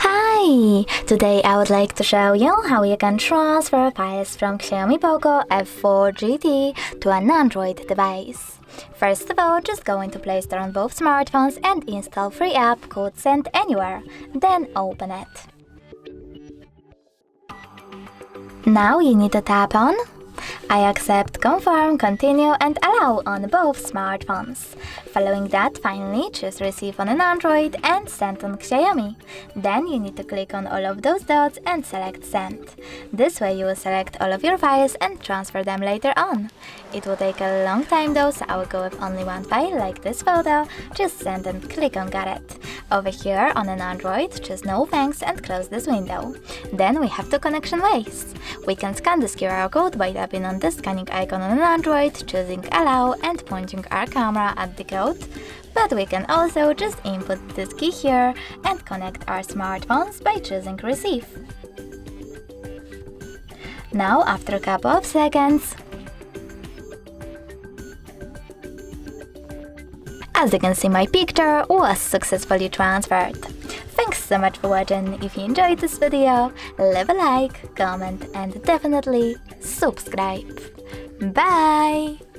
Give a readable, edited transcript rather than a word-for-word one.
Hi! Today I would like to show you how you can transfer files from XIAOMI Poco F4 GT to an Android device. First of all, just go into Play Store on both smartphones and install free app called Send Anywhere. Then open it. Now you need to tap on I accept, confirm, continue and allow on both smartphones. Following that, finally choose receive on an Android and send on XIAOMI. Then you need to click on all of those dots and select send. This way you will select all of your files and transfer them later on. It will take a long time though, so I will go with only one file like this photo. Just send and click on got it. Over here on an Android, choose no thanks and close this window. Then we have two connection ways. We can scan this QR code by tapping on the scanning icon on an Android, choosing allow and pointing our camera at the code. But we can also just input this key here and connect our smartphones by choosing receive. Now after a couple of seconds, as you can see, my picture was successfully transferred. Thanks so much for watching. If you enjoyed this video, leave a like, comment and definitely subscribe. Bye!